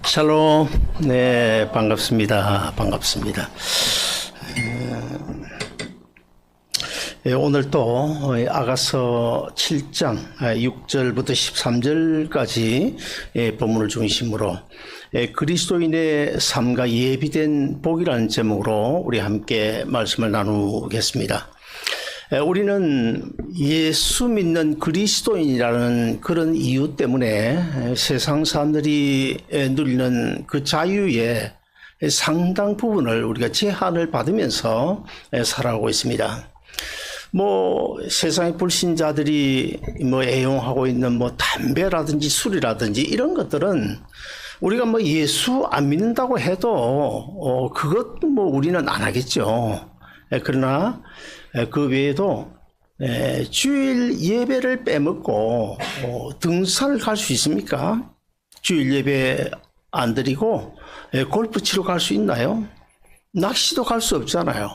샬롬. 네, 반갑습니다. 반갑습니다. 오늘 또 아가서 7장 6절부터 13절까지 본문을 중심으로 그리스도인의 삶과 예비된 복이라는 제목으로 우리 함께 말씀을 나누겠습니다. 우리는 예수 믿는 그리스도인이라는 그런 이유 때문에 세상 사람들이 누리는 그 자유의 상당 부분을 우리가 제한을 받으면서 살아가고 있습니다. 세상의 불신자들이 애용하고 있는 담배라든지 술이라든지 이런 것들은 우리가 예수 안 믿는다고 해도 그것 우리는 안 하겠죠. 그러나 그 외에도 주일 예배를 빼먹고 등산을 갈 수 있습니까? 주일 예배 안 드리고 골프 치러 갈 수 있나요? 낚시도 갈 수 없잖아요.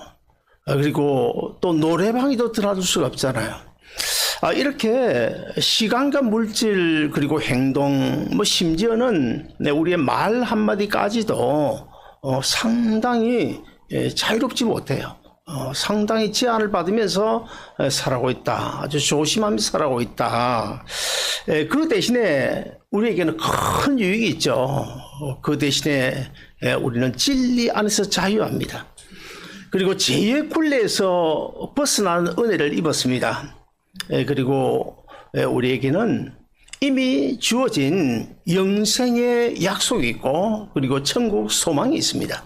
그리고 또 노래방에도 들어줄 수가 없잖아요. 이렇게 시간과 물질 그리고 행동 심지어는 우리의 말 한마디까지도 상당히 자유롭지 못해요. 상당히 제한을 받으면서 살아가고 있다. 아주 조심하면서 살아가고 있다. 그 대신에 우리에게는 큰 유익이 있죠. 그 대신에 우리는 진리 안에서 자유합니다. 그리고 죄의 굴레에서 벗어나는 은혜를 입었습니다. 그리고 우리에게는 이미 주어진 영생의 약속이 있고 그리고 천국 소망이 있습니다.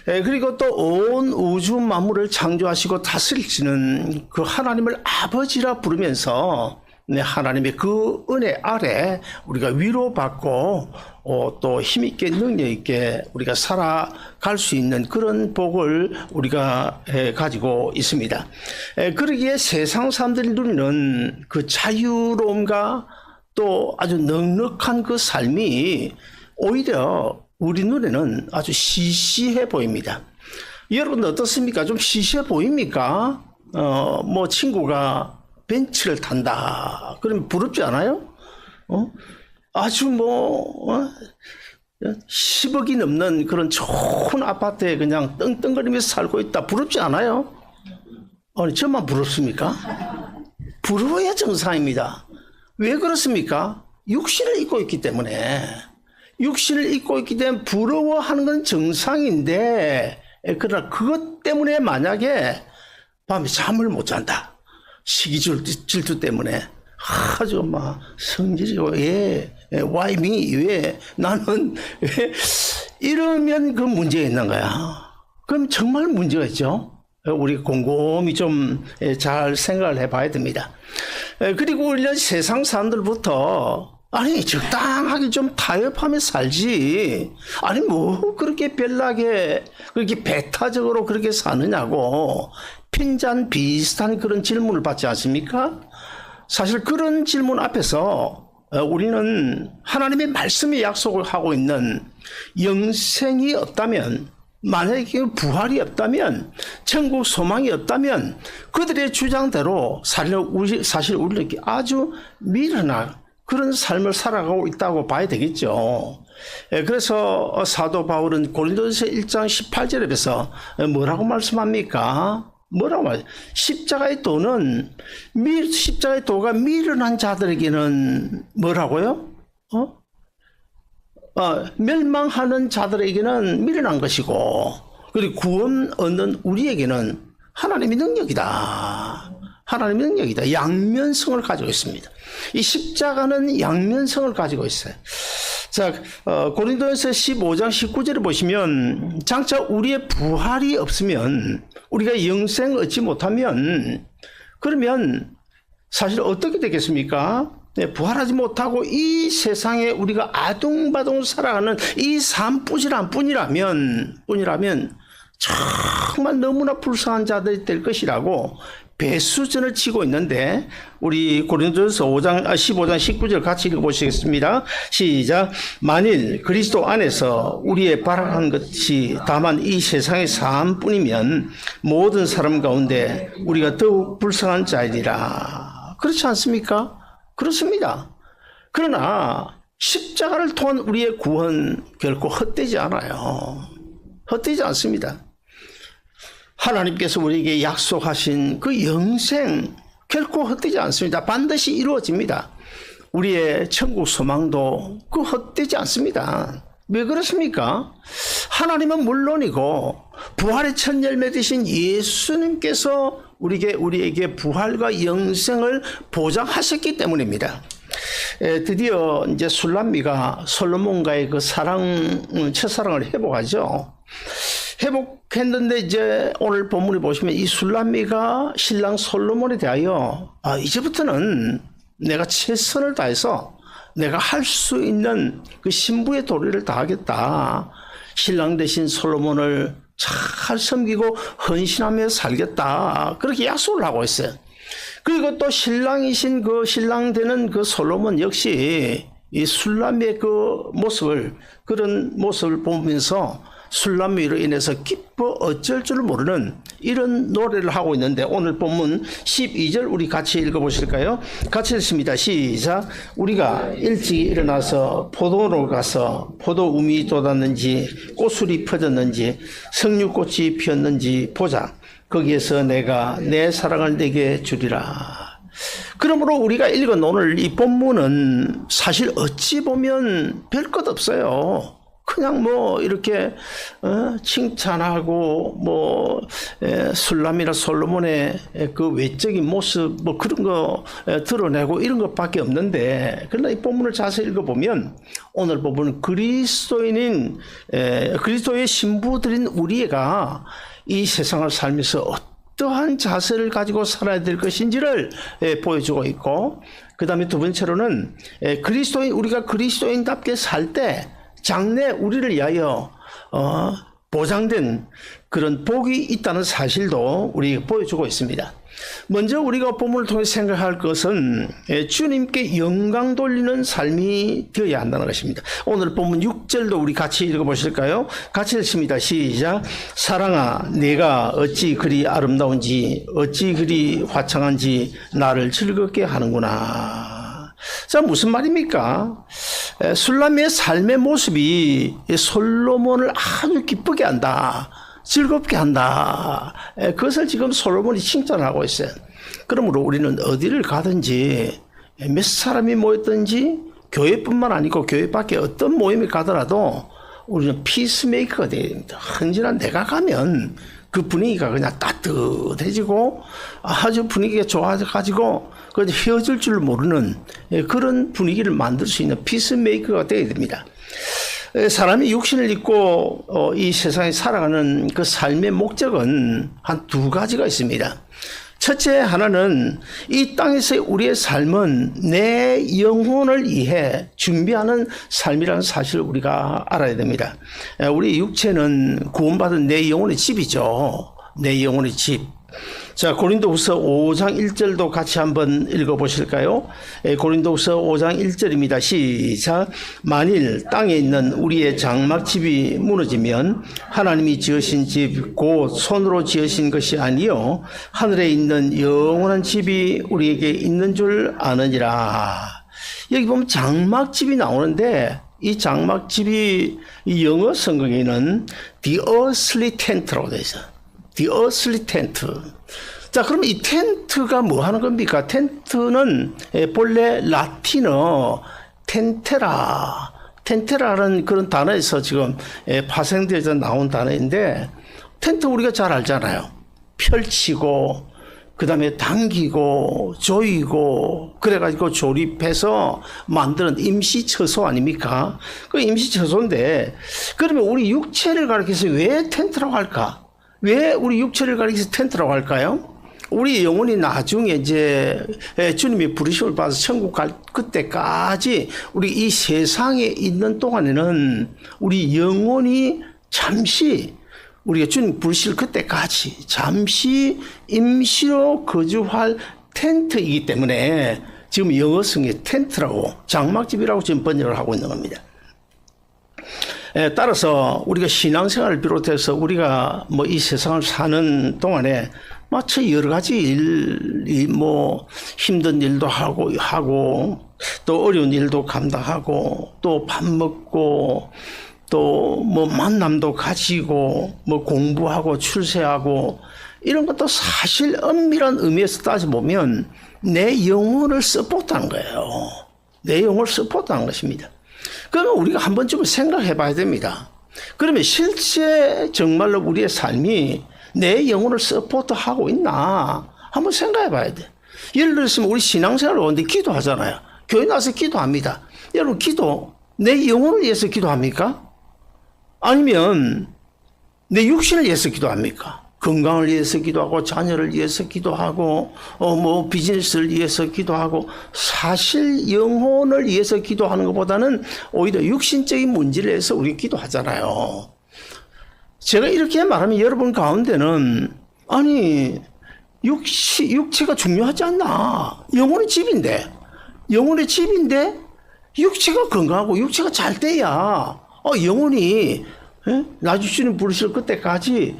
그리고 또 온 우주 만물을 창조하시고 다스리시는 그 하나님을 아버지라 부르면서 하나님의 그 은혜 아래 우리가 위로받고 또 힘있게 능력있게 우리가 살아갈 수 있는 그런 복을 우리가 가지고 있습니다. 그러기에 세상 사람들이 누리는 그 자유로움과 또 아주 넉넉한 그 삶이 오히려 우리 눈에는 아주 시시해 보입니다. 여러분 어떻습니까? 좀 시시해 보입니까? 친구가 벤츠를 탄다. 그러면 부럽지 않아요? 아주 10억이 넘는 그런 좋은 아파트에 그냥 떵떵거리면서 살고 있다. 부럽지 않아요? 아니, 저만 부럽습니까? 부러워야 정상입니다. 왜 그렇습니까? 육신을 입고 있기 때문에. 육신을 입고 있기 때문에 부러워하는 건 정상인데, 그러나 그것 때문에 만약에 밤에 잠을 못 잔다. 시기 질투 때문에 아주 성질이 why me? 왜 나는 왜 이러면 그 문제가 있는 거야. 그럼 정말 문제가 있죠. 우리 곰곰이 좀 잘 생각을 해봐야 됩니다. 그리고 우리는 세상 사람들부터 적당하게 좀 타협하며 살지. 그렇게 별나게, 그렇게 배타적으로 그렇게 사느냐고, 핀잔 비슷한 그런 질문을 받지 않습니까? 사실 그런 질문 앞에서 우리는 하나님의 말씀의 약속을 하고 있는 영생이 없다면, 만약에 부활이 없다면, 천국 소망이 없다면, 그들의 주장대로 사실 우리는 아주 미련한 그런 삶을 살아가고 있다고 봐야 되겠죠. 그래서 사도 바울은 고린도전서 1장 18절에서 뭐라고 말씀합니까? 뭐라고 말해요? 십자가의 도가 미련한 자들에게는 뭐라고요? 멸망하는 자들에게는 미련한 것이고, 그리고 구원 얻는 우리에게는 하나님의 능력이다. 하나님의 능력이다. 양면성을 가지고 있습니다. 이 십자가는 양면성을 가지고 있어요. 자, 고린도전서 15장 19절을 보시면, 장차 우리의 부활이 없으면, 우리가 영생을 얻지 못하면, 그러면 사실 어떻게 되겠습니까? 부활하지 못하고 이 세상에 우리가 아둥바둥 살아가는 이 삶뿐이라면 정말 너무나 불쌍한 자들이 될 것이라고 배수전을 치고 있는데, 우리 고린도전서 15장 19절 같이 읽어보시겠습니다. 시작. 만일 그리스도 안에서 우리의 바라는 것이 다만 이 세상의 삶뿐이면 모든 사람 가운데 우리가 더욱 불쌍한 자이리라. 그렇지 않습니까? 그렇습니다. 그러나 십자가를 통한 우리의 구원 결코 헛되지 않아요. 헛되지 않습니다. 하나님께서 우리에게 약속하신 그 영생 결코 헛되지 않습니다. 반드시 이루어집니다. 우리의 천국 소망도 그 헛되지 않습니다. 왜 그렇습니까? 하나님은 물론이고 부활의 첫 열매 되신 예수님께서 우리에게 부활과 영생을 보장하셨기 때문입니다. 드디어 이제 술람미가 솔로몬과의 그 첫사랑을 회복하죠. 회복했는데 이제 오늘 본문에 보시면 이 술람미가 신랑 솔로몬에 대하여 이제부터는 내가 최선을 다해서 내가 할 수 있는 그 신부의 도리를 다하겠다. 신랑 대신 솔로몬을 잘 섬기고 헌신하며 살겠다. 그렇게 약속을 하고 있어요. 그리고 또 신랑이신 그 신랑 되는 그 솔로몬 역시 이 술람미의 그런 모습을 보면서 술람미로 인해서 기뻐 어쩔 줄 모르는 이런 노래를 하고 있는데, 오늘 본문 12절 우리 같이 읽어보실까요? 같이 읽습니다. 시작. 우리가 일찍 일어나서 포도원으로 가서 포도움이 돋았는지 꽃술이 퍼졌는지 석류꽃이 피었는지 보자. 거기에서 내가 내 사랑을 내게 주리라. 그러므로 우리가 읽은 오늘 이 본문은 사실 어찌 보면 별 것 없어요. 그냥 이렇게 칭찬하고 술람이나 솔로몬의 그 외적인 모습 그런 거 드러내고 이런 것밖에 없는데, 그러나 이 본문을 자세히 읽어보면 오늘 본문은 그리스도의 신부들인 우리가 이 세상을 살면서 어떠한 자세를 가지고 살아야 될 것인지를 보여주고 있고, 그 다음에 두 번째로는 우리가 그리스도인답게 살 때 장래 우리를 위하여 보장된 그런 복이 있다는 사실도 우리에게 보여주고 있습니다. 먼저 우리가 본문을 통해 생각할 것은 주님께 영광 돌리는 삶이 되어야 한다는 것입니다. 오늘 본문 6절도 우리 같이 읽어보실까요? 같이 읽습니다. 시작. 사랑아, 내가 어찌 그리 아름다운지 어찌 그리 화창한지 나를 즐겁게 하는구나. 자, 무슨 말입니까? 술람미의 삶의 모습이 솔로몬을 아주 기쁘게 한다, 즐겁게 한다. 그것을 지금 솔로몬이 칭찬하고 있어요. 그러므로 우리는 어디를 가든지 몇 사람이 모였든지 교회뿐만 아니고 교회 밖에 어떤 모임에 가더라도 우리는 피스메이커가 되어야 됩니다. 언제나 내가 가면 그 분위기가 그냥 따뜻해지고 아주 분위기가 좋아져가지고 헤어질 줄 모르는 그런 분위기를 만들 수 있는 피스메이커가 되어야 됩니다. 사람이 육신을 입고 이 세상에 살아가는 그 삶의 목적은 한 두 가지가 있습니다. 첫째 하나는 이 땅에서의 우리의 삶은 내 영혼을 위해 준비하는 삶이라는 사실을 우리가 알아야 됩니다. 우리 육체는 구원받은 내 영혼의 집이죠. 내 영혼의 집. 자, 고린도후서 5장 1절도 같이 한번 읽어보실까요? 고린도후서 5장 1절입니다. 시작. 만일 땅에 있는 우리의 장막집이 무너지면 하나님이 지으신 집 곧 손으로 지으신 것이 아니요 하늘에 있는 영원한 집이 우리에게 있는 줄 아느니라. 여기 보면 장막집이 나오는데 이 장막집이 이 영어 성경에는 The Earthly Tent라고 되어 있어요. The Earthly Tent. 자, 그럼 이 텐트가 뭐 하는 겁니까? 텐트는 본래 라틴어 텐테라는 그런 단어에서 지금 파생되어서 나온 단어인데, 텐트 우리가 잘 알잖아요. 펼치고 그 다음에 당기고 조이고 그래가지고 조립해서 만드는 임시처소 아닙니까? 그 임시처소인데, 그러면 우리 육체를 가리켜서 왜 텐트라고 할까? 왜 우리 육체를 가리켜서 텐트라고 할까요? 우리 영혼이 나중에 이제 주님이 부르심을 받아서 천국 갈 그때까지 우리 이 세상에 있는 동안에는 우리 영혼이 잠시 우리가 주님 부르실 그때까지 잠시 임시로 거주할 텐트이기 때문에 지금 영어성의 텐트라고, 장막집이라고 지금 번역을 하고 있는 겁니다. 따라서 우리가 신앙생활을 비롯해서 우리가 이 세상을 사는 동안에 마치 여러 가지 힘든 일도 하고 또 어려운 일도 감당하고 또 밥 먹고 또 뭐 만남도 가지고 뭐 공부하고 출세하고 이런 것도 사실 엄밀한 의미에서 따져보면 내 영혼을 서포트하는 거예요. 내 영혼을 서포트하는 것입니다. 그러면 우리가 한 번쯤은 생각해 봐야 됩니다. 그러면 실제 정말로 우리의 삶이 내 영혼을 서포트하고 있나 한번 생각해 봐야 돼. 예를 들었으면 우리 신앙생활을 하는데 기도하잖아요. 교회 나와서 기도합니다. 여러분 기도 내 영혼을 위해서 기도합니까? 아니면 내 육신을 위해서 기도합니까? 건강을 위해서 기도하고 자녀를 위해서 기도하고 뭐 비즈니스를 위해서 기도하고 사실 영혼을 위해서 기도하는 것보다는 오히려 육신적인 문제를 위해서 우리 기도하잖아요. 제가 이렇게 말하면 여러분 가운데는 아니 육체가 중요하지 않나? 영혼의 집인데 육체가 건강하고 육체가 잘 돼야 영혼이 나주시는 부르실 그때까지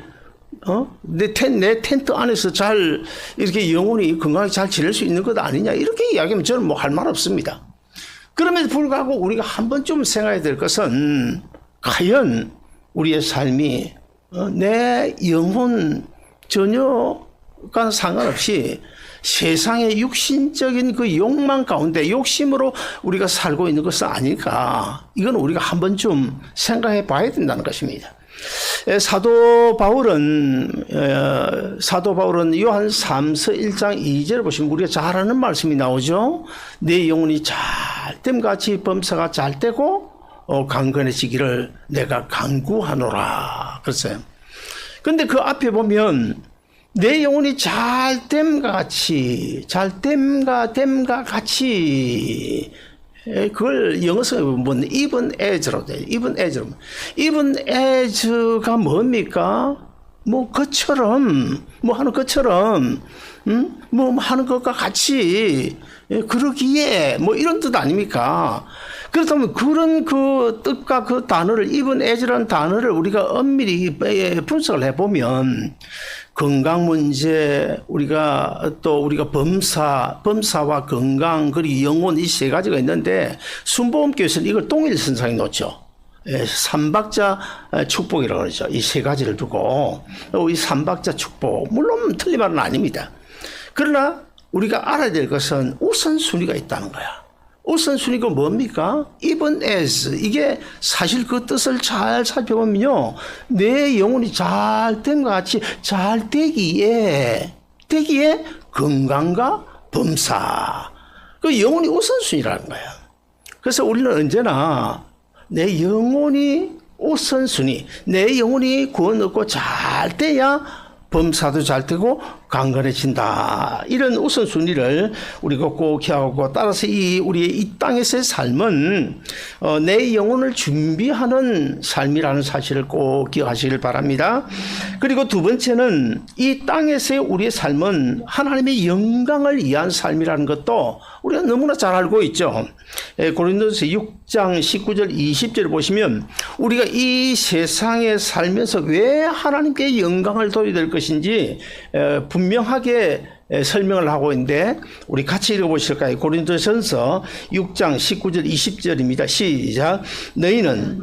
내 텐트 안에서 잘 이렇게 영혼이 건강하게 잘 지낼 수 있는 것 아니냐 이렇게 이야기하면 저는 뭐 할 말 없습니다. 그럼에도 불구하고 우리가 한 번쯤 생각해야 될 것은 과연 우리의 삶이 내 영혼 전혀가 상관없이 세상의 육신적인 그 욕망 가운데 욕심으로 우리가 살고 있는 것은 아닐까. 이건 우리가 한 번쯤 생각해 봐야 된다는 것입니다. 사도 바울은 요한 3서 1장 2절을 보시면 우리가 잘 아는 말씀이 나오죠. 내 영혼이 잘됨같이 범사가 잘되고 강건해지기를 내가 간구하노라 그랬어요. 근데 그 앞에 보면 내 영혼이 잘됨과 같이 그걸 영어서 보면 even as로 돼요. even as가 뭡니까? 뭐 그처럼 뭐 하는 것처럼 뭐 하는 것과 같이 그러기에 뭐 이런 뜻 아닙니까? 그렇다면 그런 그 뜻과 그 단어를 even as라는 단어를 우리가 엄밀히 분석을 해보면 건강 문제, 우리가 범사와 건강, 그리고 영혼 이 세 가지가 있는데 순복음교에서는 이걸 동일선상에 놓죠. 삼박자 축복이라고 그러죠. 이 세 가지를 두고 이 삼박자 축복, 물론 틀린 말은 아닙니다. 그러나 우리가 알아야 될 것은 우선순위가 있다는 거야. 우선순위가 뭡니까? even as. 이게 사실 그 뜻을 잘 살펴보면요. 내 영혼이 잘됨과 같이 잘 되기에 건강과 범사. 그 영혼이 우선순위라는 거예요. 그래서 우리는 언제나 내 영혼이 우선순위, 내 영혼이 구원 얻고 잘 돼야 범사도 잘 되고 강건해진다. 이런 우선순위를 우리가 꼭 기억하고 따라서 우리의 이 땅에서의 삶은 내 영혼을 준비하는 삶이라는 사실을 꼭 기억하시길 바랍니다. 그리고 두 번째는 이 땅에서의 우리의 삶은 하나님의 영광을 위한 삶이라는 것도 우리가 너무나 잘 알고 있죠. 고린도서 6장 19절 20절 보시면 우리가 이 세상에 살면서 왜 하나님께 영광을 돌려야 될 것인지 분명하게 설명을 하고 있는데 우리 같이 읽어보실까요? 고린도전서 6장 19절 20절입니다. 시작. 너희는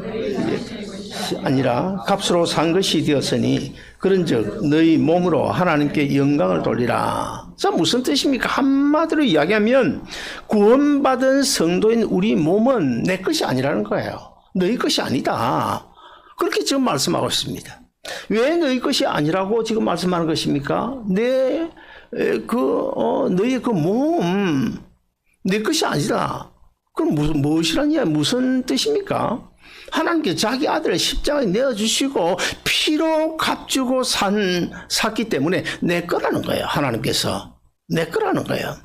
아니라 값으로 산 것이 되었으니 그런즉 너희 몸으로 하나님께 영광을 돌리라. 자, 무슨 뜻입니까? 한마디로 이야기하면 구원받은 성도인 우리 몸은 내 것이 아니라는 거예요. 너희 것이 아니다. 그렇게 지금 말씀하고 있습니다. 왜 너희 것이 아니라고 지금 말씀하는 것입니까? 너희의 그 몸, 내 것이 아니다. 그럼 무슨 뜻입니까? 하나님께 자기 아들을 십자가에 내어주시고 피로 값주고 샀기 때문에 내 거라는 거예요. 하나님께서 내 거라는 거예요.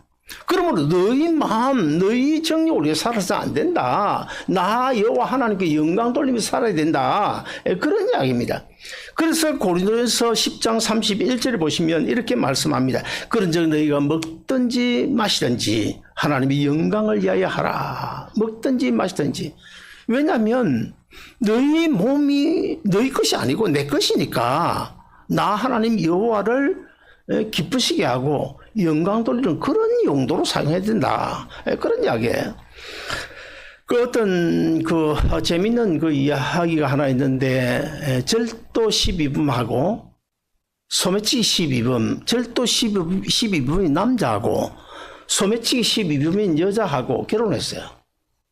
그러므로 너희 마음, 너희 정욕을 위해 살아서 안 된다. 나 여호와 하나님께 영광 돌리면서 살아야 된다. 그런 이야기입니다. 그래서 고린도전서 10장 31절을 보시면 이렇게 말씀합니다. 그런즉 너희가 먹든지 마시든지 하나님의 영광을 위하여 하라. 먹든지 마시든지. 왜냐하면 너희 몸이 너희 것이 아니고 내 것이니까 나 하나님 여호와를 기쁘시게 하고 영광 돌리는 그런 용도로 사용해야 된다. 그런 이야기예요. 그 어떤 재밌는 그 이야기가 하나 있는데, 절도 12범하고 소매치기 12범, 절도 12범이 남자하고 소매치기 12범인 여자하고 결혼했어요.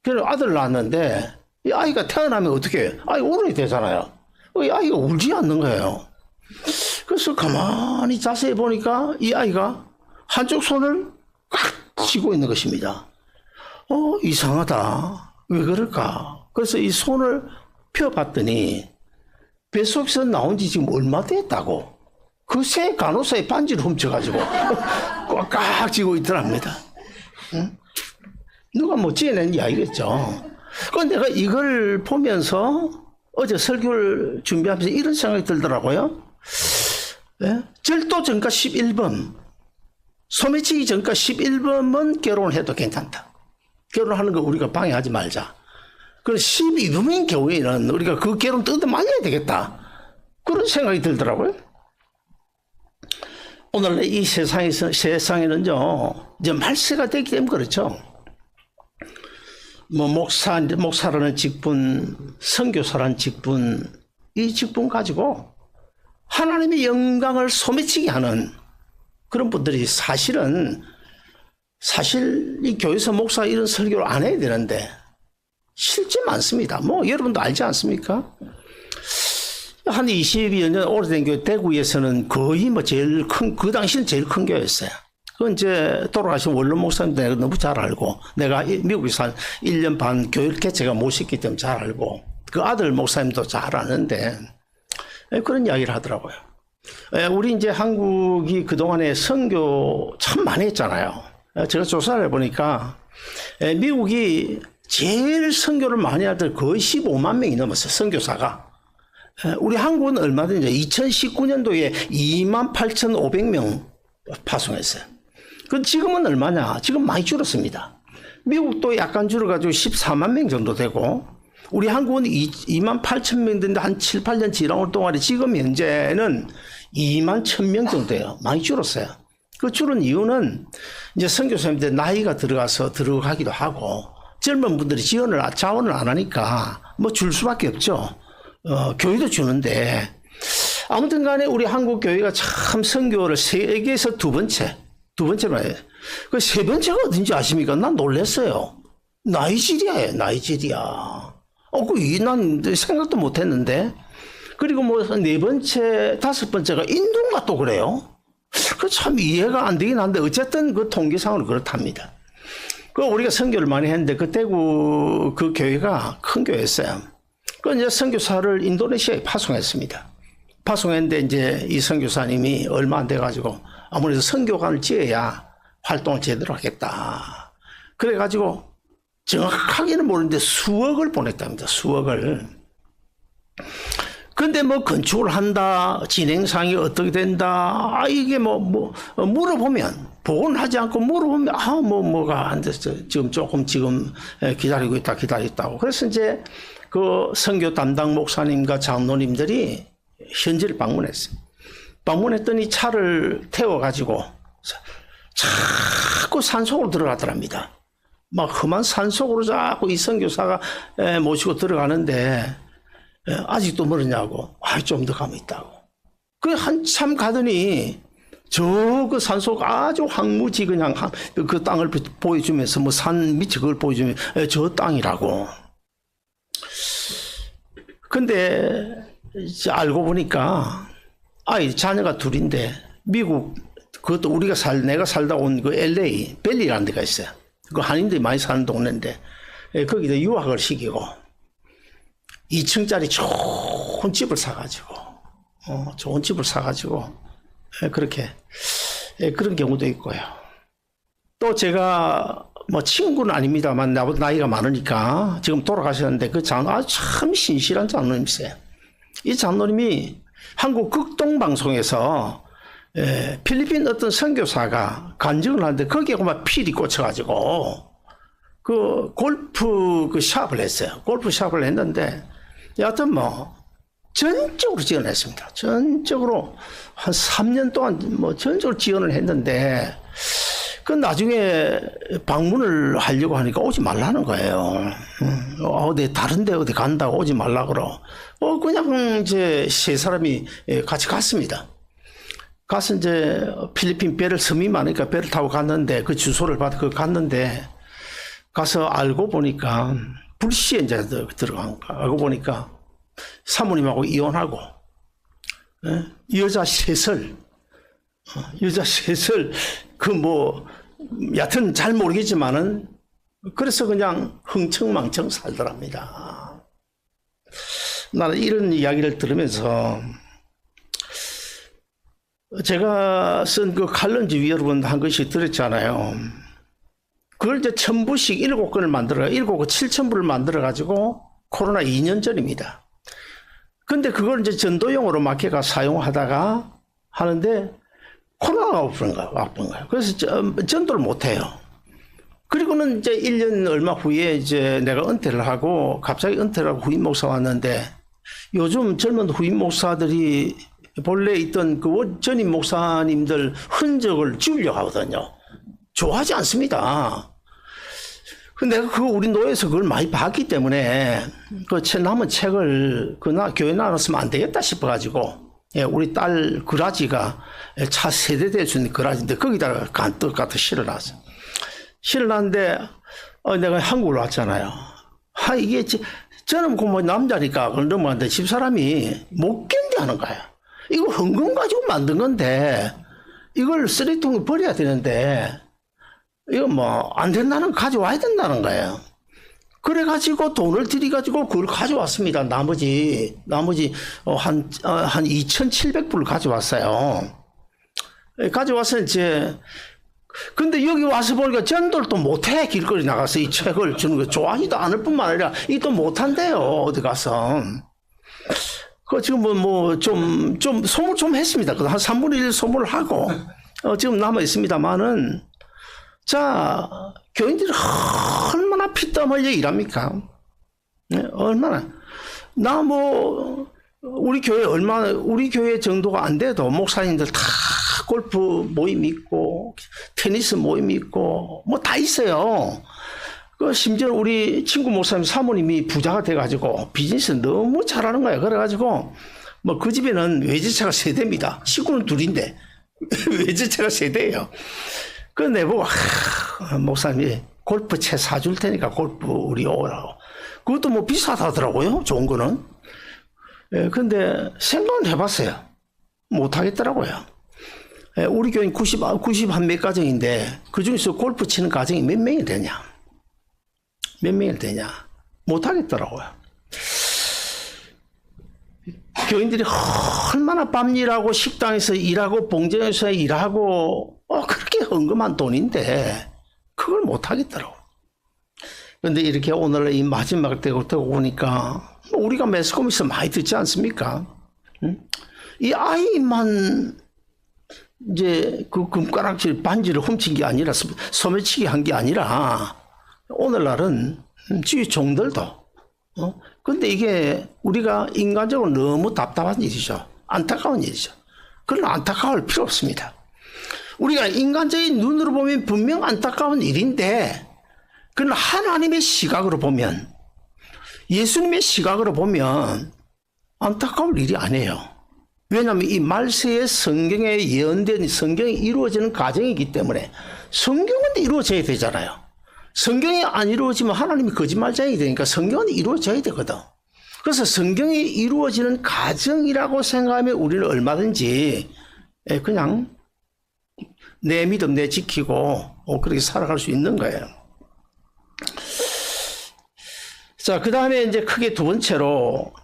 그래서 아들 낳았는데, 이 아이가 태어나면 어떻게 해요? 아이 울어야 되잖아요. 이 아이가 울지 않는 거예요. 그래서 가만히 자세히 보니까 이 아이가 한쪽 손을 꽉 쥐고 있는 것입니다. 이상하다. 왜 그럴까? 그래서 이 손을 펴봤더니 뱃속에서 나온 지 지금 얼마 됐다고. 그 새 간호사의 반지를 훔쳐가지고 꽉 쥐고 있더랍니다. 응? 누가 뭐 지어낸 이야기겠죠. 그런데 내가 이걸 보면서 어제 설교를 준비하면서 이런 생각이 들더라고요. 네? 절도 전과 11번, 소매치기 전과 11번은 결혼해도 괜찮다. 결혼하는 거 우리가 방해하지 말자. 그럼 12범인 경우에는 우리가 그 결혼 뜯어 말려야 되겠다. 그런 생각이 들더라고요. 오늘 이 세상에는요, 이제 말세가 되기 때문에 그렇죠. 뭐, 목사라는 직분, 선교사라는 직분, 이 직분 가지고 하나님의 영광을 소매치게 하는 그런 분들이 사실 이 교회에서 목사 이런 설교를 안 해야 되는데 실제 많습니다. 뭐 여러분도 알지 않습니까? 한 20여 년 오래된 교회 대구에서는 거의 뭐 제일 큰, 그 당시는 제일 큰 교회였어요. 그건 이제 돌아가신 원로 목사님도 내가 너무 잘 알고, 내가 미국에서 한 1년 반 교육 개체가 모셨기 때문에 잘 알고, 그 아들 목사님도 잘 아는데 그런 이야기를 하더라고요. 우리 이제 한국이 그동안에 선교 참 많이 했잖아요. 제가 조사를 해보니까 미국이 제일 선교를 많이 할 때 거의 15만 명이 넘었어요. 선교사가. 우리 한국은 얼마든지 2019년도에 28,500명 파송했어요. 그 지금은 얼마냐? 지금 많이 줄었습니다. 미국도 약간 줄어가지고 14만 명 정도 되고, 우리 한국은 28,000명 되는데 한 7, 8년 지나올 동안에 지금 현재는 21,000명 정도 돼요. 많이 줄었어요. 그 줄은 이유는 이제 선교사님들 나이가 들어가기도 하고, 젊은 분들이 자원을 안 하니까 뭐 줄 수밖에 없죠. 교회도 주는데, 아무튼 간에 우리 한국 교회가 참 선교를 세계에서 두 번째로 해요. 그 세 번째가 어딘지 아십니까? 난 놀랐어요. 나이지리아예요, 나이지리아. 난 생각도 못 했는데. 그리고 뭐 네 번째, 다섯 번째가 인도가 또 그래요. 그 참 이해가 안 되긴 한데, 어쨌든 그 통계상으로 그렇답니다. 그 우리가 선교를 많이 했는데, 그 대구 그 교회가 큰 교회였어요. 그 이제 선교사를 인도네시아에 파송했습니다. 파송했는데 이제 이 선교사님이 얼마 안 돼가지고 아무래도 선교관을 지어야 활동을 제대로 하겠다. 그래가지고 정확하게는 모르는데 수억을 보냈답니다. 수억을. 근데 뭐 건축을 한다, 진행상이 어떻게 된다, 이게 물어보면, 보고는 하지 않고 물어보면, 뭐가 안 됐어. 지금 기다리고 있다고. 그래서 이제 그 선교 담당 목사님과 장로님들이 현지를 방문했어요. 방문했더니 차를 태워가지고 자꾸 산속으로 들어가더랍니다. 막 험한 산속으로 자꾸 이 선교사가 모시고 들어가는데, 아직도 멀었냐고. 좀 더 가면 있다고. 그 한참 가더니 그 산속 아주 황무지 그냥 그 땅을 보여주면서 뭐 산 밑에 그걸 보여주면 저 땅이라고. 근데 알고 보니까 자녀가 둘인데 미국, 그것도 내가 살다 온 그 LA 벨리라는 데가 있어요. 그 한인들이 많이 사는 동네인데 거기다 유학을 시키고 2층짜리 좋은 집을 사가지고 그렇게 그런 경우도 있고요. 또 제가 뭐 친구는 아닙니다만 나보다 나이가 많으니까 지금 돌아가셨는데 그 참 신실한 장로님이세요. 이 장로님이 한국 극동방송에서 필리핀 어떤 선교사가 간증을 하는데 거기에 막 필이 꽂혀가지고 그 골프 그 샵을 했어요. 골프 샵을 했는데 여하튼 뭐 전적으로 지원했습니다. 전적으로 한 3년 동안 뭐 전적으로 지원을 했는데 그 나중에 방문을 하려고 하니까 오지 말라는 거예요. 어디 다른데 어디 간다고 오지 말라 그러. 그냥 이제 세 사람이 같이 갔습니다. 가서 이제 필리핀 배를 섬이 많으니까 배를 타고 갔는데 그 주소를 받고 갔는데 가서 알고 보니까 불시에 이제 들어간 거. 알고 보니까 사모님하고 이혼하고 여자 셋을 여하튼 잘 모르겠지만은 그래서 그냥 흥청망청 살더랍니다. 나는 이런 이야기를 들으면서 제가 쓴 그 칼럼지 여러분 한 것씩 들었잖아요. 그걸 이제 1000부씩 7권을 만들어 7권 7000부를 만들어 가지고 코로나 2년 전입니다. 근데 그걸 이제 전도용으로 마케가 사용하다가 하는데 코로나가 와본 거예요. 그래서 전도를 못 해요. 그리고는 이제 1년 얼마 후에 이제 내가 은퇴를 하고 갑자기 은퇴를 하고 후임 목사 왔는데 요즘 젊은 후임 목사들이 본래 있던 그 전임 목사님들 흔적을 지우려고 하거든요. 좋아하지 않습니다. 근데 내가 우리 노예에서 그걸 많이 봤기 때문에 그 남은 책을 교회 나눴으면 안 되겠다 싶어가지고 우리 딸 그라지가 차 세대될 수 있는 그라지인데 거기다가 간떡 갖다 실어놨어. 실어놨는데 내가 한국으로 왔잖아요. 이게 저는 남자니까 그걸 넘어갔는데 집사람이 못 견뎌하는 거야. 이거 헌금 가지고 만든 건데 이걸 쓰레기통에 버려야 되는데 이거 안 된다는 가져와야 된다는 거예요. 그래가지고 돈을 들여가지고 그걸 가져왔습니다. 나머지 한 2,700불을 가져왔어요. 가져와서 이제 근데 여기 와서 보니까 전도를 또 못해. 길거리 나가서 이 책을 주는 거 좋아하지도 않을 뿐만 아니라 이 또 못한대요. 어디 가서. 지금 좀 소물 좀 했습니다. 한 3분의 1 소물을 하고 지금 남아 있습니다만은 자 교인들이 얼마나 피땀 흘려 일합니까? 네, 얼마나 우리 교회 정도가 안 돼도 목사님들 다 골프 모임 있고 테니스 모임 있고 다 있어요. 심지어 우리 친구 목사님 사모님이 부자가 돼가지고 비즈니스 너무 잘하는 거예요. 그래가지고 그 집에는 외제차가 3대입니다. 식구는 2인데 외제차가 3대예요. 그래서 내보고 목사님이 골프채 사줄 테니까 골프 우리 오라고. 그것도 비싸다더라고요. 좋은 거는. 근데 생각은 해봤어요. 못하겠더라고요. 우리 교인 91 몇 가정인데 그 중에서 골프 치는 가정이 몇 명이 되냐? 못하겠더라고요. 교인들이 얼마나 밤 일하고 식당에서 일하고 봉정에서 일하고 그렇게 헌금한 돈인데 그걸 못하겠더라고요. 그런데 이렇게 오늘 이 마지막 되고 보니까 우리가 매스컴에서 많이 듣지 않습니까? 이 아이만 이제 그 금가락질 반지를 훔친 게 아니라 소매치기 한 게 아니라 오늘날은 주위 종들도 근데 이게 우리가 인간적으로 너무 답답한 일이죠. 안타까운 일이죠. 그러나 안타까울 필요 없습니다. 우리가 인간적인 눈으로 보면 분명 안타까운 일인데 그러나 하나님의 시각으로 보면 예수님의 시각으로 보면 안타까울 일이 아니에요. 왜냐하면 이 말세의 성경에 예언된 성경이 이루어지는 과정이기 때문에 성경은 이루어져야 되잖아요. 성경이 안 이루어지면 하나님이 거짓말쟁이 되니까 성경은 이루어져야 되거든. 그래서 성경이 이루어지는 과정이라고 생각하면 우리는 얼마든지 그냥 내 믿음 내 지키고 그렇게 살아갈 수 있는 거예요. 자, 그 다음에 이제 크게 두 번째로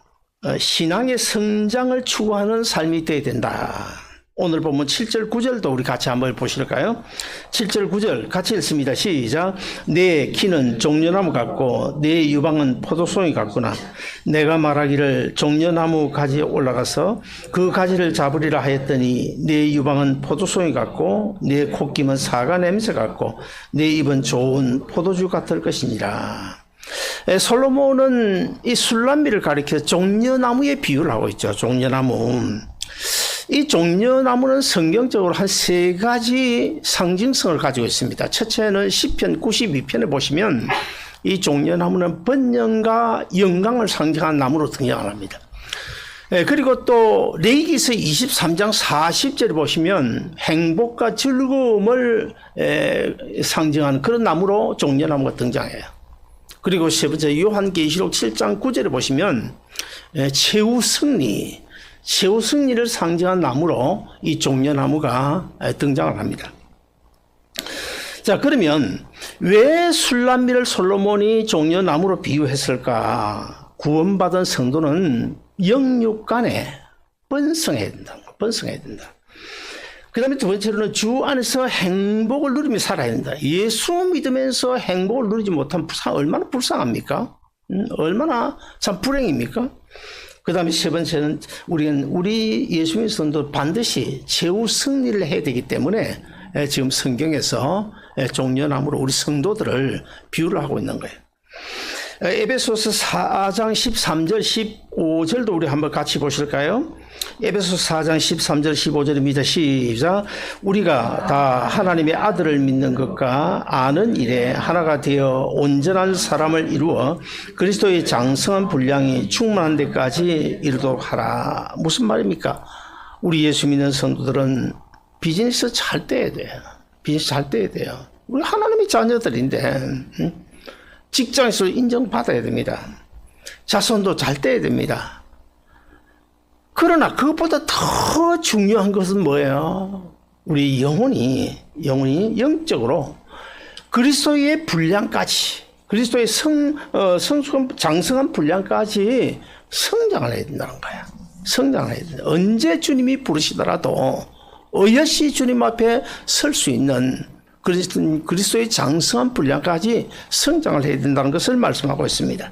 신앙의 성장을 추구하는 삶이 되어야 된다. 오늘 보면 7절 9절도 우리 같이 한번 보실까요? 7절 9절 같이 읽습니다. 시작. 내 키는 종려나무 같고 내 유방은 포도송이 같구나. 내가 말하기를 종려나무 가지에 올라가서 그 가지를 잡으리라 하였더니 내 유방은 포도송이 같고 내 콧김은 사과 냄새 같고 내 입은 좋은 포도주 같을 것이니라. 솔로몬은 이 술람미를 가리켜 종려나무에 비유를 하고 있죠. 종려나무. 이 종려나무는 성경적으로 한 세 가지 상징성을 가지고 있습니다. 첫째는 시편 92편에 보시면 이 종려나무는 번영과 영광을 상징하는 나무로 등장을 합니다. 그리고 또 레위기서 23장 40절에 보시면 행복과 즐거움을 상징하는 그런 나무로 종려나무가 등장해요. 그리고 세 번째 요한계시록 7장 9절에 보시면 최후 승리를 상징한 나무로 이 종려나무가 등장을 합니다. 자, 그러면 왜 술람미를 솔로몬이 종려나무로 비유했을까? 구원받은 성도는 영육간에 번성해야 된다. 그 다음에 두 번째로는 주 안에서 행복을 누리며 살아야 된다. 예수 믿으면서 행복을 누리지 못하면 얼마나 불쌍합니까? 얼마나 참 불행입니까? 그 다음에 세 번째는 우리 예수 믿는 성도 반드시 최후 승리를 해야 되기 때문에 지금 성경에서 종려나무로 우리 성도들을 비유를 하고 있는 거예요. 에베소서 4장 13절 15절도 우리 한번 같이 보실까요? 에베소서 4장 13절 15절입니다. 시작. 우리가 다 하나님의 아들을 믿는 것과 아는 일에 하나가 되어 온전한 사람을 이루어 그리스도의 장성한 분량이 충만한 데까지 이르도록 하라. 무슨 말입니까? 우리 예수 믿는 성도들은 비즈니스 잘 떼야 돼요. 우리 하나님의 자녀들인데 직장에서 인정받아야 됩니다. 자손도 잘 떼야 됩니다. 그러나 그것보다 더 중요한 것은 뭐예요? 우리 영혼이 영적으로 그리스도의 분량까지, 그리스도의 장성한 분량까지 성장을 해야 된다는 거야. 성장을 해야 된다. 언제 주님이 부르시더라도 어여시 주님 앞에 설 수 있는 그리스도의 장성한 분량까지 성장을 해야 된다는 것을 말씀하고 있습니다.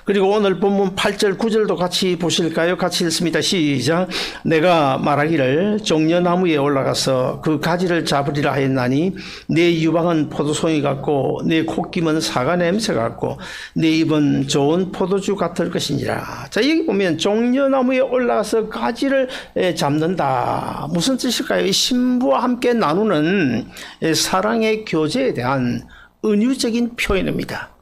그리고 오늘 본문 8절 9절도 같이 보실까요? 같이 읽습니다. 시작. 내가 말하기를 종려나무에 올라가서 그 가지를 잡으리라 하였나니 내 유방은 포도송이 같고 내 콧김은 사과 냄새 같고 내 입은 좋은 포도주 같을 것이니라. 자, 여기 보면 종려나무에 올라가서 가지를 잡는다. 무슨 뜻일까요? 이 신부와 함께 나누는 사랑의 교제에 대한 은유적인 표현입니다.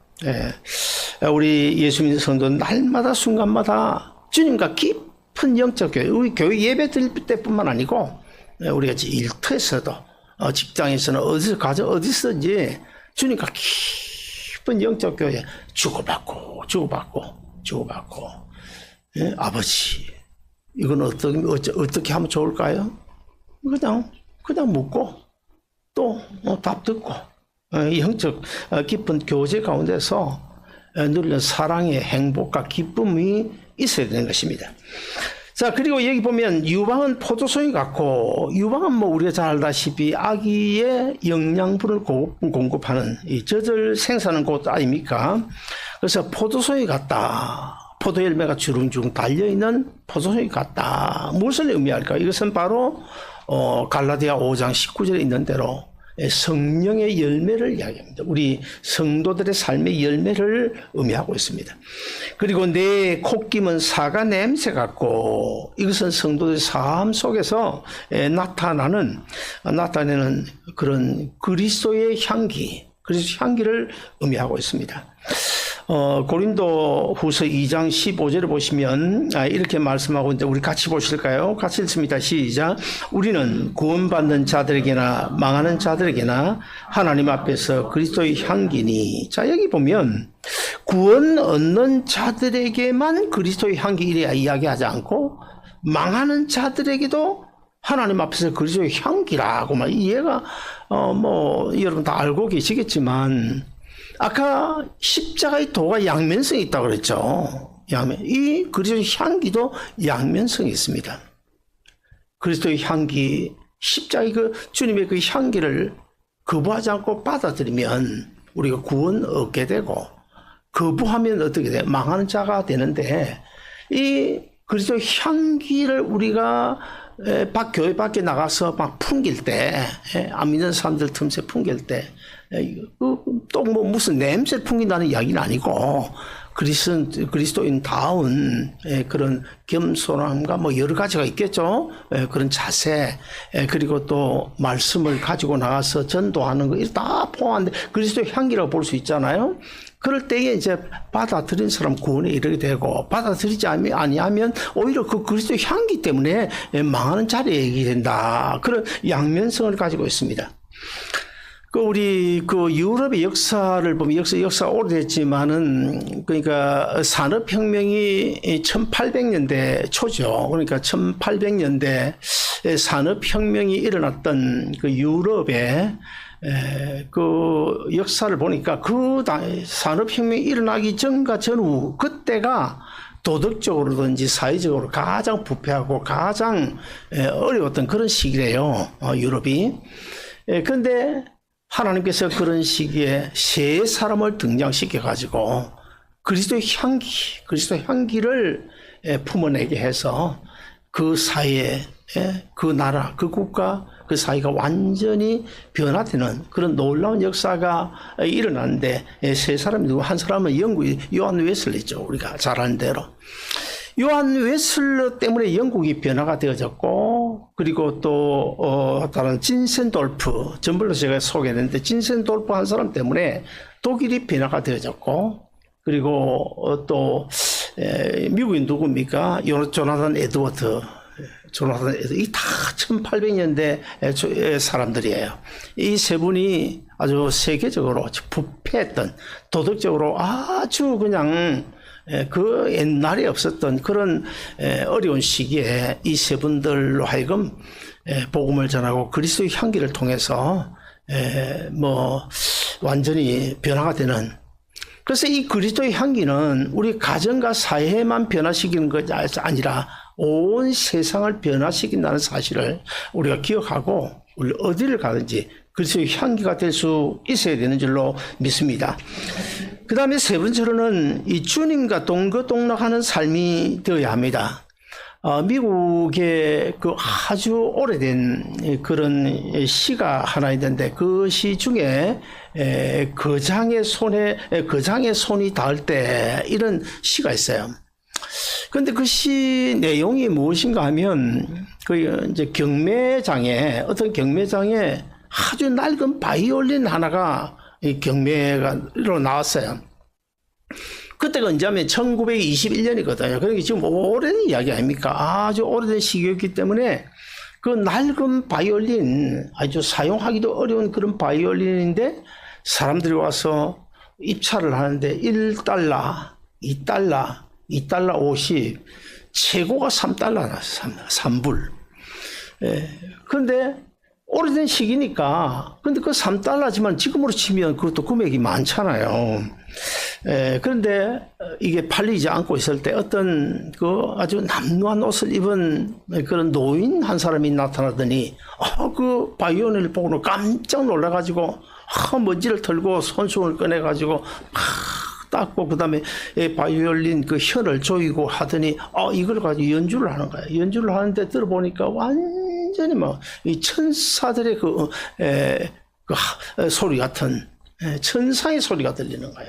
우리 예수 믿는 성도는 날마다 순간마다 주님과 깊은 영적 교회, 우리 교회 예배 드릴 때뿐만 아니고 우리가 일터에서도 직장에서는 어디서든지 주님과 깊은 영적 교회 주고받고 아버지 이건 어떻게 하면 좋을까요? 그냥 묻고 또 답 듣고 영적 깊은 교제 가운데서 누리는 사랑의 행복과 기쁨이 있어야 되는 것입니다. 자, 그리고 여기 보면 유방은 포도송이 같고, 유방은 뭐 우리가 잘 알다시피 아기의 영양분을 공급하는 이 젖을 생산하는 곳 아닙니까? 그래서 포도송이 같다. 포도 열매가 주렁주렁 달려있는 포도송이 같다. 무엇을 의미할까? 이것은 바로 갈라디아 5장 19절에 있는 대로 성령의 열매를 이야기합니다. 우리 성도들의 삶의 열매를 의미하고 있습니다. 그리고 내 콧김은 사과 냄새 같고, 이것은 성도들의 삶 속에서 나타내는 그런 그리스도의 향기를 의미하고 있습니다. 고린도 후서 2장 15절을 보시면 이렇게 말씀하고 있는데 우리 같이 보실까요? 같이 읽습니다. 시작. 우리는 구원받는 자들에게나 망하는 자들에게나 하나님 앞에서 그리스도의 향기니. 자, 여기 보면 구원 얻는 자들에게만 그리스도의 향기 이래 이야기하지 않고 망하는 자들에게도 하나님 앞에서 그리스도의 향기라고 말. 이해가 여러분 다 알고 계시겠지만 아까 십자가의 도가 양면성이 있다고 그랬죠. 이 그리스도의 향기도 양면성이 있습니다. 그리스도의 향기, 십자가의 주님의 그 향기를 거부하지 않고 받아들이면 우리가 구원 얻게 되고, 거부하면 어떻게 돼요? 망하는 자가 되는데, 이 그리스도의 향기를 우리가 교회 밖에 나가서 막 풍길 때, 안 믿는 사람들 틈새 풍길 때, 또 무슨 냄새를 풍긴다는 이야기는 아니고, 그리스도인다운 그런 겸손함과 뭐 여러 가지가 있겠죠. 그런 자세, 그리고 또 말씀을 가지고 나가서 전도하는 거, 다 포함한데 그리스도의 향기라고 볼 수 있잖아요. 그럴 때에 이제 받아들인 사람 구원에 이르게 되고, 받아들이지 아니하면 오히려 그 그리스도의 향기 때문에 망하는 자리에 이르게 된다. 그런 양면성을 가지고 있습니다. 우리 유럽의 역사를 보면 역사가 오래됐지만은, 그러니까 산업혁명이 1800년대 초죠. 그러니까 1800년대 산업혁명이 일어났던 그 유럽의 그 역사를 보니까 그 산업혁명이 일어나기 전과 전후, 그때가 도덕적으로든지 사회적으로 가장 부패하고 가장 어려웠던 그런 시기래요, 유럽이. 그런데 하나님께서 그런 시기에 세 사람을 등장시켜 가지고 그리스도의 향기를 품어내게 해서 그 사회, 그 나라, 그 국가, 그 사회가 완전히 변화되는 그런 놀라운 역사가 일어났는데, 세 사람이 누구, 한 사람은 영국의 요한 웨슬리죠. 우리가 잘 아는 대로. 요한 웨슬러 때문에 영국이 변화가 되어졌고, 그리고 또 다른 진센돌프, 전번에 제가 소개했는데 진센돌프 한 사람 때문에 독일이 변화가 되어졌고, 그리고 또 미국인 누굽니까? 조나단 에드워드. 이 다 1800년대 사람들이에요. 이 세 분이 아주 세계적으로 부패했던, 도덕적으로 아주 그냥 그 옛날에 없었던 그런 어려운 시기에 이 세 분들로 하여금 복음을 전하고 그리스도의 향기를 통해서 뭐 완전히 변화가 되는. 그래서 이 그리스도의 향기는 우리 가정과 사회만 변화시키는 것이 아니라 온 세상을 변화시킨다는 사실을 우리가 기억하고, 우리 어디를 가든지 그리스도의 향기가 될 수 있어야 되는 줄로 믿습니다. 그 다음에 세 번째로는 이 주님과 동거동락하는 삶이 되어야 합니다. 미국의 그 아주 오래된 그런 시가 하나 있는데, 그 시 중에 거장의 손이 닿을 때, 이런 시가 있어요. 그런데 그 시 내용이 무엇인가 하면, 그 이제 어떤 경매장에 아주 낡은 바이올린 하나가 이 경매로 나왔어요. 그때가 언제냐면 1921년이거든요. 그러니까 지금 오래된 이야기 아닙니까? 아주 오래된 시기였기 때문에 그 낡은 바이올린, 아주 사용하기도 어려운 그런 바이올린인데, 사람들이 와서 입찰을 하는데 1달러, 2달러, 2달러 50, 최고가 3달러 나왔어요. 3불. 그런데 오래된 시기니까, 근데 그 3달러지만 지금으로 치면 그것도 금액이 많잖아요. 그런데 이게 팔리지 않고 있을 때 어떤 그 아주 남루한 옷을 입은 그런 노인 한 사람이 나타나더니, 그 바이올린을 보고 깜짝 놀라가지고, 먼지를 털고 손수건을 꺼내가지고 막 닦고, 그 다음에 바이올린 그 혀를 조이고 하더니, 이걸 가지고 연주를 하는 거야. 연주를 하는데 들어보니까 완전히 막 이 천사들의 소리 같은, 천상의 소리가 들리는 거야.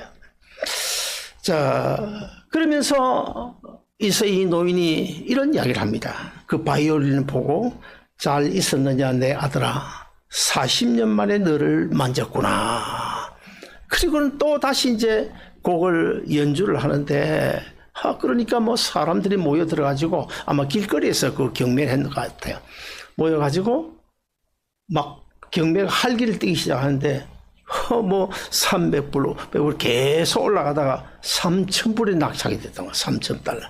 자, 그러면서 이 노인이 이런 이야기를 합니다. 그 바이올린을 보고, 잘 있었느냐 내 아들아, 40년 만에 너를 만졌구나. 그리고는 또 다시 이제 곡을 연주를 하는데, 그러니까 뭐 사람들이 모여 들어가지고, 아마 길거리에서 그 경매를 했는 것 같아요. 모여가지고 막 경매가 활기를 띠기 시작하는데, 뭐 300불, 500불 계속 올라가다가 3,000불에 낙찰이 됐던 거야. 3,000달러.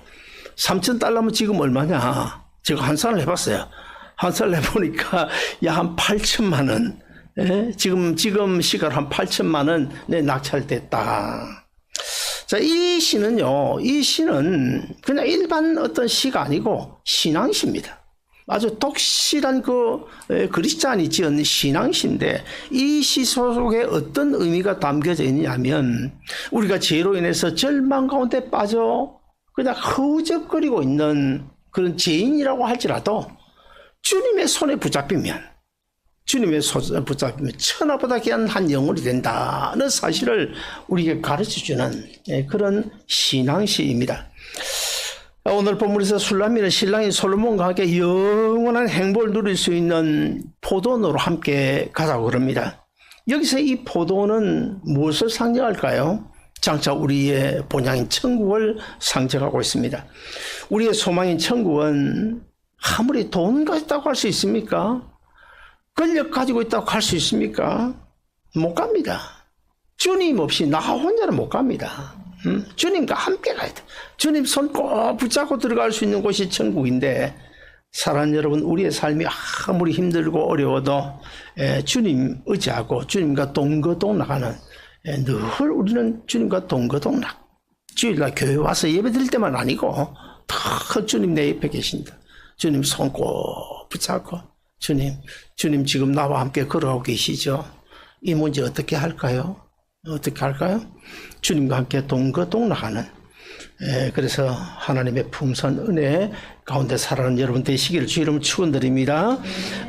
3,000달러면 지금 얼마냐? 제가 환산을 해봤어요. 환산을 해보니까 한 8천만 원. 지금 시가로 한 8천만 원에 낙찰됐다. 자, 이 시는 그냥 일반 어떤 시가 아니고 신앙시입니다. 아주 독실한 그리스찬이 지은 신앙시인데, 이 시 속에 어떤 의미가 담겨져 있냐면, 우리가 죄로 인해서 절망 가운데 빠져 그냥 허우적거리고 있는 그런 죄인이라고 할지라도 주님의 손에 붙잡히면, 주님의 손을 붙잡으면 천하보다 귀한 한 영혼이 된다는 사실을 우리에게 가르쳐주는 그런 신앙시입니다. 오늘 본문에서 술람미는 신랑인 솔로몬과 함께 영원한 행복을 누릴 수 있는 포도원으로 함께 가자고 그럽니다. 여기서 이 포도원은 무엇을 상징할까요? 장차 우리의 본향인 천국을 상징하고 있습니다. 우리의 소망인 천국은 아무리 돈 가졌다고 할 수 있습니까? 권력 가지고 있다고 할 수 있습니까? 못 갑니다. 주님 없이 나 혼자는 못 갑니다. 주님과 함께 가야 돼. 주님 손 꼭 붙잡고 들어갈 수 있는 곳이 천국인데, 사랑하는 여러분, 우리의 삶이 아무리 힘들고 어려워도 주님 의지하고 주님과 동거동 나가는, 늘 우리는 주님과 동거동 나. 주일날 교회 와서 예배 드릴 때만 아니고 다 주님 내 옆에 계신다. 주님 손 꼭 붙잡고, 주님 지금 나와 함께 걸어가고 계시죠? 이 문제 어떻게 할까요? 어떻게 할까요? 주님과 함께 동거동 나가는, 그래서 하나님의 풍성한 은혜 가운데 살아가는 여러분 되시기를 주 이름으로 축원드립니다.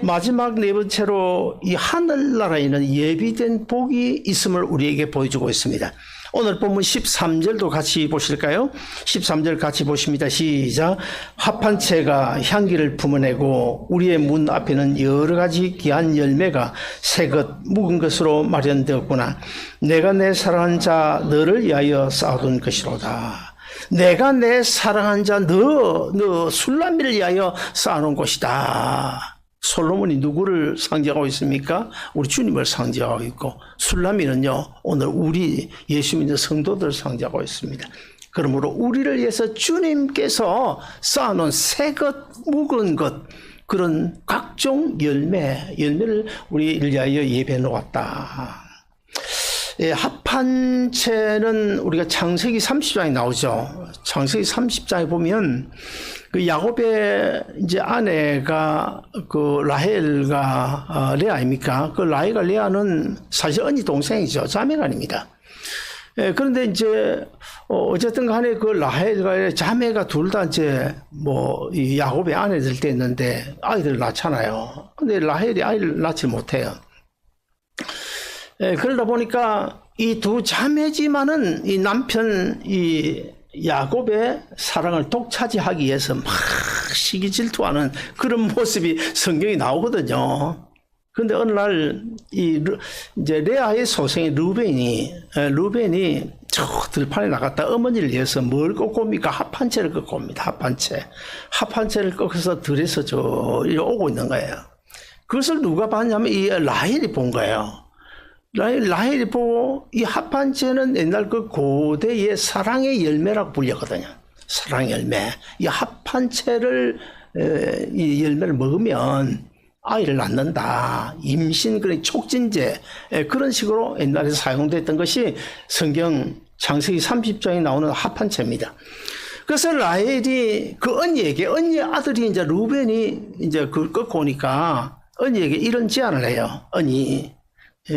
마지막 네 번째로 이 하늘나라에는 예비된 복이 있음을 우리에게 보여주고 있습니다. 오늘 본문 13절도 같이 보실까요? 13절 같이 보십니다. 시작. 합한 채가 향기를 품어내고 우리의 문 앞에는 여러 가지 귀한 열매가 새것 묵은 것으로 마련되었구나. 내가 내 사랑한 자 너를 위하여 쌓아둔 것이로다. 내가 내 사랑한 자 너 술람미를 위하여 쌓아놓은 곳이다. 솔로몬이 누구를 상징하고 있습니까? 우리 주님을 상징하고 있고, 술람미는요 오늘 우리 예수 믿는 성도들을 상징하고 있습니다. 그러므로 우리를 위해서 주님께서 쌓아놓은 새것 묵은 것, 그런 각종 열매를 우리를 위하여 예배해 놓았다. 합한 채는 우리가 창세기 30장에 나오죠. 창세기 30장에 보면 그 야곱의 이제 아내가 그 라헬과 레아 아닙니까? 그 라헬과 레아는 사실 언니 동생이죠. 자매가 아닙니다. 그런데 이제 어쨌든 간에 그 라헬과 자매가 둘 다 이제 이 야곱의 아내들 됐는데 아이들을 낳잖아요. 근데 라헬이 아이를 낳지 못해요. 그러다 보니까 이 두 자매지만은 이 남편 야곱의 사랑을 독차지하기 위해서 막 시기 질투하는 그런 모습이 성경에 나오거든요. 그런데 어느 날 이제 레아의 소생인 루벤이 저 들판에 나갔다 어머니를 위해서 뭘 꺾고 옵니까? 합한 채를 꺾고 옵니다. 합한 채를 꺾어서 들에서 이리 오고 있는 거예요. 그것을 누가 봤냐면 이 라헬이 본 거예요. 라헬이 보고 이 합한 채는 옛날 그 고대의 사랑의 열매라고 불렸거든요. 사랑의 열매. 이 합한 채를 이 열매를 먹으면 아이를 낳는다. 임신 그런 촉진제 그런 식으로 옛날에 사용됐던 것이 성경 창세기 30장에 나오는 합한 채입니다. 그래서 라헬이 그 언니 아들이 이제 루벤이 이제 그걸 꺾고 오니까 언니에게 이런 제안을 해요. 언니.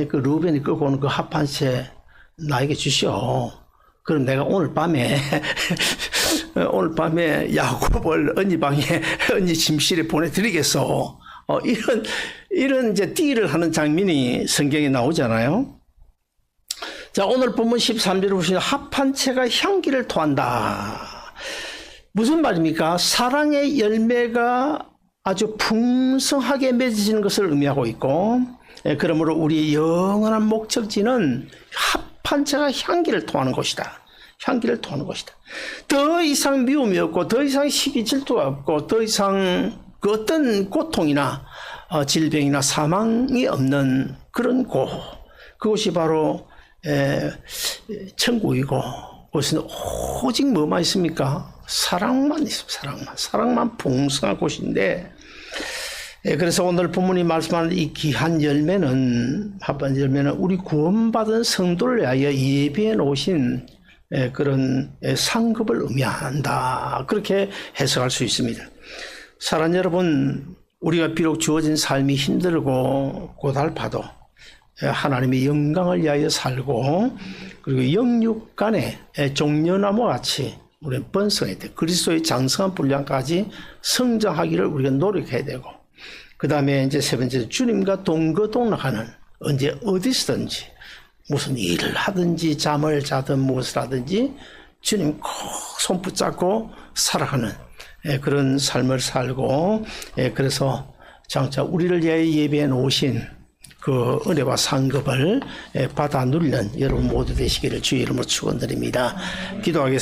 그 루벤이 끌고 오는 그 합한 채 나에게 주시오. 그럼 내가 오늘 밤에 야곱을 언니 방에 언니 침실에 보내드리겠소. 이런 이제 딜을 하는 장면이 성경에 나오잖아요. 자, 오늘 본문 13절에 보시면 합한 채가 향기를 토한다. 무슨 말입니까? 사랑의 열매가 아주 풍성하게 맺어지는 것을 의미하고 있고, 그러므로 우리의 영원한 목적지는 합한 채가 향기를 토하는 곳이다. 향기를 토하는 곳이다. 더 이상 미움이 없고, 더 이상 시기 질투가 없고, 더 이상 그 어떤 고통이나 질병이나 사망이 없는 그런 곳. 그곳이 바로 천국이고, 그것은 오직 뭐만 있습니까? 사랑만 있습니다. 사랑만 풍성한 곳인데, 그래서 오늘 본문이 말씀하는 이 귀한 열매는, 합한 열매는 우리 구원받은 성도를 위하여 예비해 놓으신 그런 상급을 의미한다. 그렇게 해석할 수 있습니다. 사랑하는 여러분, 우리가 비록 주어진 삶이 힘들고 고달파도 하나님의 영광을 위하여 살고, 그리고 영육 간에 종려나무와 같이 우리는 번성해야 돼. 그리스도의 장성한 분량까지 성장하기를 우리가 노력해야 되고, 그 다음에 이제 세 번째, 주님과 동거동락하는, 언제 어디서든지 무슨 일을 하든지 잠을 자든 무엇을 하든지 주님 꼭 손 붙잡고 살아가는 그런 삶을 살고, 그래서 장차 우리를 위해 예배해 놓으신 그 은혜와 상급을 받아 누리는 여러분 모두 되시기를 주의 이름으로 축원드립니다. 기도하겠습니다.